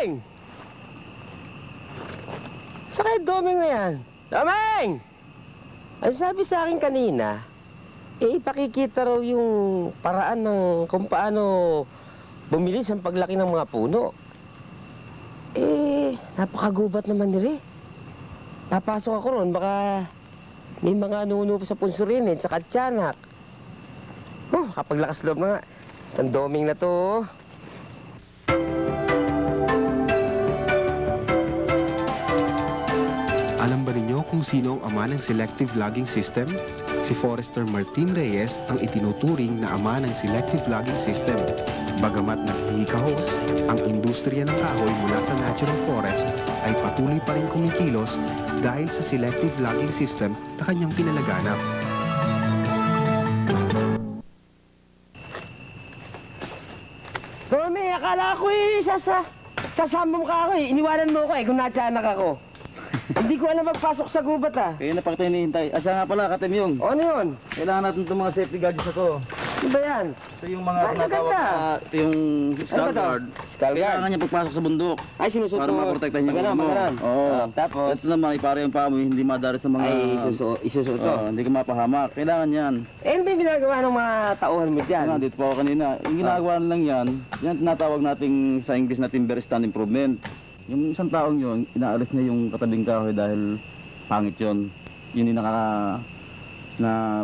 Domeng! Saan kaya Domeng na yan? Domeng! Ang sabi sa akin kanina, ipakikita raw yung paraan ng kung paano bumilis ang paglaki ng mga puno. Napakagubat naman nila. Papasok ako ron, baka may mga nuno sa punso rin sa katsanak. Kapag lakas loob na nga. Ang Domeng na to. Alam ba ninyo kung sino ang ama ng selective logging system? Si Forester Martin Reyes ang itinuturing na ama ng selective logging system. Bagamat naghihikahos, ang industriya ng kahoy mula sa natural forest ay patuloy pa rin kumikilos dahil sa selective logging system na kanyang pinalaganap. Tommy, akala ko sasama mo ka ako Iniwanan mo ko kung natsanak ako. Hindi ko alam magpasok sa gubat Kaya na pakita hinihintay. Siya nga pala, Katem yung. Ano yun? Kailangan natin itong mga safety gadgets ako. Ano ba yan? Ito yung mga tinatawag na, ito yung skull guard. Skull guard? Kailangan niya pagpasok sa bundok. Ay, sinusuot para maprotektahan yung ulo mo. Oo. Tapos? Ito naman, ipara yung paa mo, hindi madari sa mga... Ay, isusuot to. Hindi ka mapahamak. Kailangan yan. Ano ba yung ginagawa ng mga tauhan mo dyan? Dito pa ako kanina. Yung ginagawa lang yan, yan tinatawag nating sa English na timber stand improvement. Yung isang taong yun, inaalis niya yung katabing kahoy dahil pangit yun. Yun yung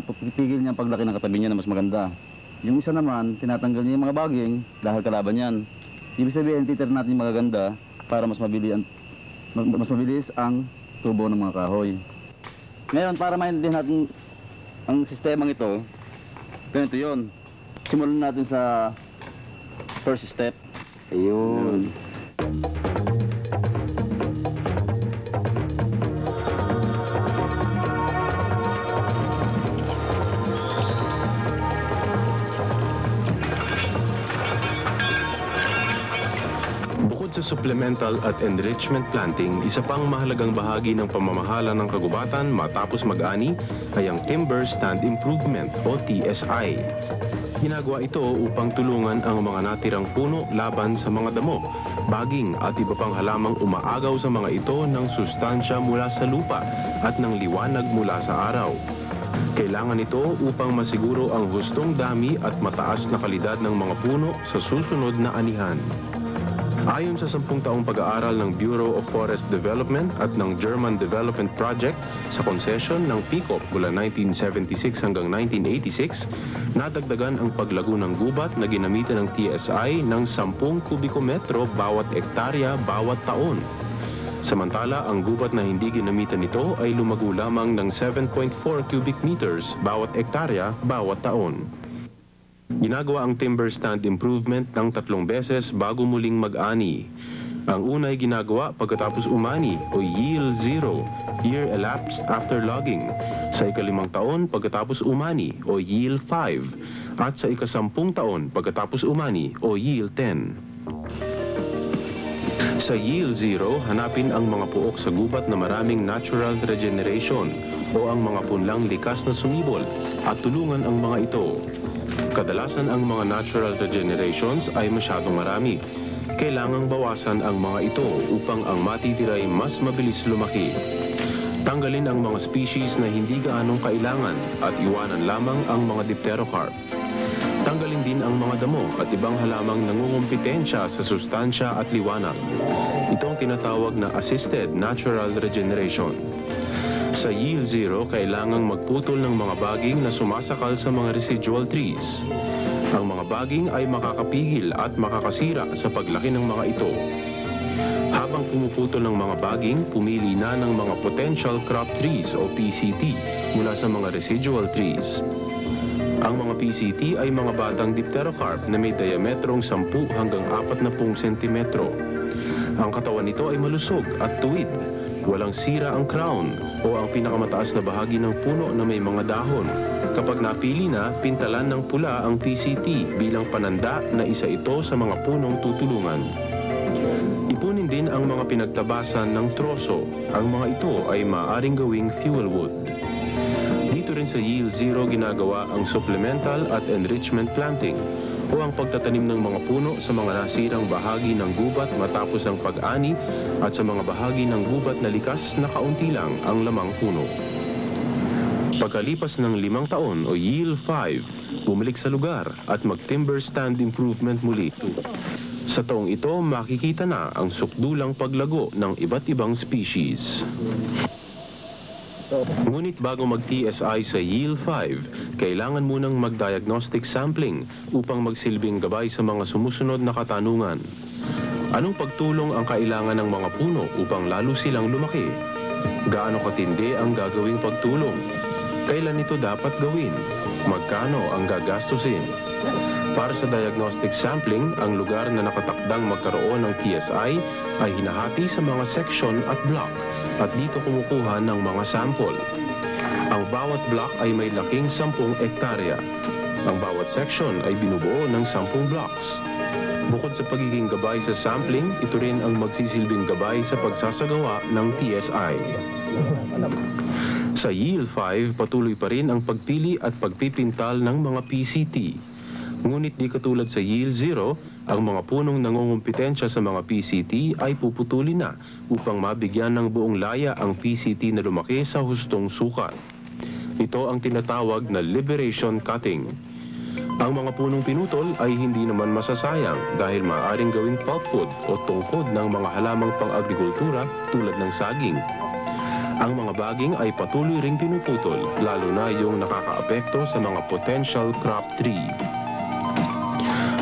pipigil niya ang paglaki ng katabi niya na mas maganda. Yung isa naman, tinatanggal niya yung mga baging dahil kalaban yan. Ibig sabihin, titir natin yung magaganda para mas mabilis ang tubo ng mga kahoy. Ngayon, para maintindihan natin ang sistemang ito, ganito yun. Simulan natin sa first step. Ayun. Sa supplemental at enrichment planting, isa pang mahalagang bahagi ng pamamahala ng kagubatan matapos mag-ani ay ang Timber Stand Improvement o TSI. Ginagawa ito upang tulungan ang mga natirang puno laban sa mga damo, baging at iba pang halamang umaagaw sa mga ito ng sustansya mula sa lupa at ng liwanag mula sa araw. Kailangan ito upang masiguro ang hustong dami at mataas na kalidad ng mga puno sa susunod na anihan. Ayon sa 10 taong pag-aaral ng Bureau of Forest Development at ng German Development Project sa konsesyon ng PICOP mula 1976 hanggang 1986, nadagdagan ang paglago ng gubat na ginamitan ng TSI ng 10 kubikometro bawat ektarya bawat taon. Samantala, ang gubat na hindi ginamitan nito ay lumago lamang ng 7.4 cubic meters bawat ektarya bawat taon. Ginagawa ang timber stand improvement ng 3 beses bago muling mag-ani. Ang una ay ginagawa pagkatapos umani o yield 0, year elapsed after logging. Sa ika-5 taon pagkatapos umani o yield 5. At sa ika-10 taon pagkatapos umani o yield 10. Sa yield 0, hanapin ang mga puok sa gubat na maraming natural regeneration o ang mga punlang likas na sumibol at tulungan ang mga ito. Kadalasan ang mga natural regenerations ay masyadong marami. Kailangang bawasan ang mga ito upang ang matitira ay mas mabilis lumaki. Tanggalin ang mga species na hindi gaanong kailangan at iwanan lamang ang mga dipterocarp. Tanggalin din ang mga damo at ibang halamang nangungumpitensya sa sustansya at liwanag. Ito ang tinatawag na assisted natural regeneration. Sa yield 0, kailangang magputol ng mga baging na sumasakal sa mga residual trees. Ang mga baging ay makakapigil at makakasira sa paglaki ng mga ito. Habang pumuputol ng mga baging, pumili na ng mga potential crop trees o PCT mula sa mga residual trees. Ang mga PCT ay mga batang dipterocarp na may diametrong 10 hanggang 40 sentimetro. Ang katawan nito ay malusog at tuwid. Walang sira ang crown o ang pinakamataas na bahagi ng puno na may mga dahon. Kapag napili na, pintalan ng pula ang PCT bilang pananda na isa ito sa mga punong tutulungan. Ipunin din ang mga pinagtabasan ng troso. Ang mga ito ay maaaring gawing fuel wood. Dito Dito rin sa Yield Zero ginagawa ang supplemental at enrichment planting o ang pagtatanim ng mga puno sa mga nasirang bahagi ng gubat matapos ang pag-ani at sa mga bahagi ng gubat na likas na kaunti lang ang lamang puno. Pagkalipas ng 5 taon o Yield 5, bumalik sa lugar at mag-timber stand improvement muli. Sa taong ito, makikita na ang sukdulang paglago ng iba't ibang species. Ngunit bago mag-TSI sa Yield 5, kailangan munang mag-diagnostic sampling upang magsilbing gabay sa mga sumusunod na katanungan. Anong pagtulong ang kailangan ng mga puno upang lalo silang lumaki? Gaano katindi ang gagawing pagtulong? Kailan ito dapat gawin? Magkano ang gagastusin? Para sa diagnostic sampling, ang lugar na nakatakdang magkaroon ng TSI ay hinahati sa mga section at block at dito kumukuha ng mga sample. Ang bawat block ay may laking 10 hektarya. Ang bawat section ay binubuo ng 10 blocks. Bukod sa pagiging gabay sa sampling, ito rin ang magsisilbing gabay sa pagsasagawa ng TSI. Sa Yield 5, patuloy pa rin ang pagpili at pagpipintal ng mga PCT. Ngunit di katulad sa Yield 0, ang mga punong nangungumpitensya sa mga PCT ay puputulin na upang mabigyan ng buong laya ang PCT na lumaki sa hustong sukat. Ito ang tinatawag na liberation cutting. Ang mga punong pinutol ay hindi naman masasayang dahil maaaring gawing pulpwood o tungkod ng mga halamang pang-agrikultura tulad ng saging. Ang mga baging ay patuloy ring pinuputol, lalo na yung nakakaapekto sa mga potential crop tree.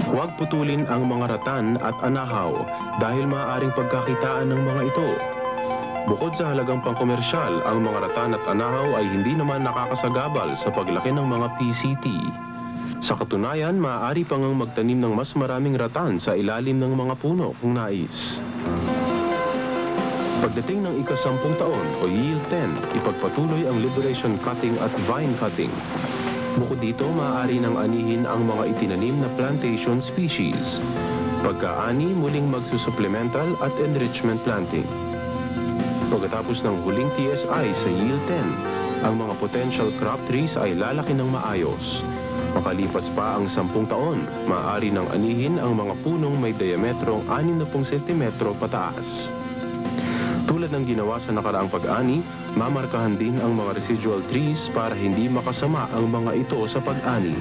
Huwag putulin ang mga ratan at anahaw dahil maaaring pagkakitaan ng mga ito. Bukod sa halagang pangkomersyal, ang mga ratan at anahaw ay hindi naman nakakasagabal sa paglaki ng mga PCT. Sa katunayan, maaari pang magtanim ng mas maraming ratan sa ilalim ng mga puno kung nais. Pagdating ng ika-10 taon o Yield 10, ipagpatuloy ang liberation cutting at vine cutting. Bukod dito, maaari nang anihin ang mga itinanim na plantation species. Pagkaani, muling magsusupplemental at enrichment planting. Pagkatapos ng huling TSI sa Yield 10, ang mga potential crop trees ay lalaki ng maayos. Makalipas pa ang 10 taon, maaari nang anihin ang mga punong may diametrong 60 cm pataas. Tulad ng ginawa sa nakaraang pag-ani, mamarkahan din ang mga residual trees para hindi makasama ang mga ito sa pag-ani.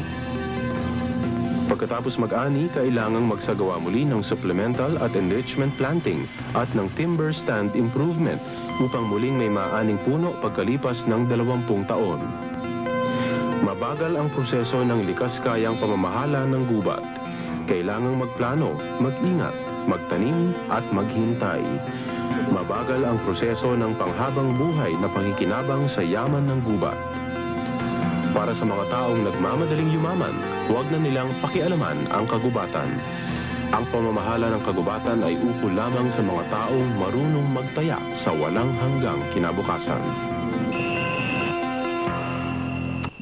Pagkatapos mag-ani, kailangang magsagawa muli ng supplemental at enrichment planting at ng timber stand improvement upang muling may maaning puno pagkalipas ng 20 taon. Mabagal ang proseso ng likas kayang pamamahala ng gubat. Kailangang magplano, mag-ingat, magtanim at maghintay. Mabagal ang proseso ng panghabang buhay na pakikinabang sa yaman ng gubat. Para sa mga taong nagmamadaling yumaman, huwag na nilang pakialaman ang kagubatan. Ang pamamahala ng kagubatan ay ukol lamang sa mga taong marunong magtaya sa walang hanggang kinabukasan.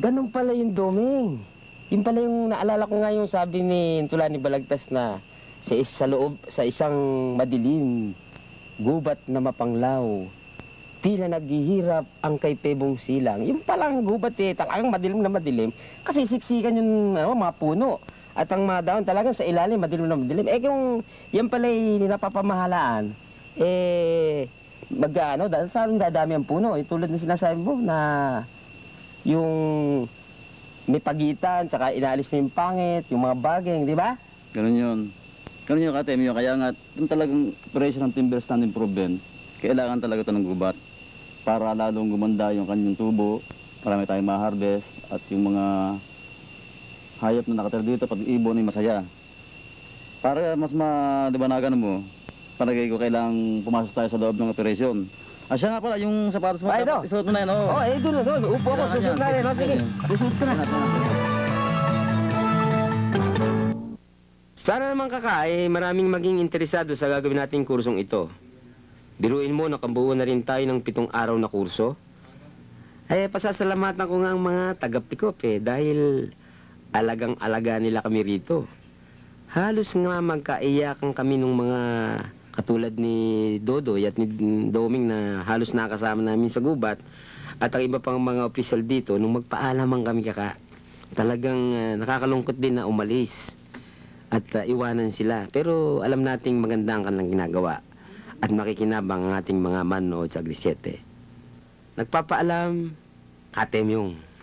Ganun pala yung Doming. Yun pala yung naalala ko nga yung sabi ni Tulani Balagtas na sa loob, sa isang madilim, gubat na mapanglaw, tila naghihirap ang kay Pebong Silang. Yung palang gubat talagang madilim na madilim, kasi siksikan yung mga puno. At ang mga daon talagang sa ilalim, madilim na madilim. Kung yan pala yung napapamahalaan, dahil dadami ang puno. Tulad na sinasabi mo na yung may pagitan, tsaka inalis mo yung pangit, yung mga baging, di ba? Ganun yun. Ganun yun, Katemyo. Kaya nga, yung talagang operation ng timber stand improvement, kailangan talaga ito ng gubat para lalong gumanda yung kanyang tubo, marami tayong ma-harvest, at yung mga hayop na nakatira dito, pag ibon ay masaya. Para mas malibanagan mo, palagay ko kailangang pumasok tayo sa loob ng operasyon. Siya nga pala, yung sapatos mo, isuot mo na yan, oo. Doon. Upo ako, susunod na rin. Sige, susunod ka na. Sana naman maraming maging interesado sa gagawin nating kursong ito. Biruin mo, nakabuo na rin tayo ng 7 araw na kurso. Pasasalamatan ko nga ang mga taga-Pikop dahil alagang-alaga nila kami rito. Halos nga magkaiyakan kami ng mga katulad ni Dodoy at ni Doming na halos nakasama namin sa gubat. At ang iba pang mga opisyal dito, nung magpaalaman kami talagang nakakalungkot din na umalis at iwanan sila. Pero alam nating maganda ang kanilang ginagawa at makikinabang ang ating mga manood sa Aglisiete. Nagpapaalam, Katemyong.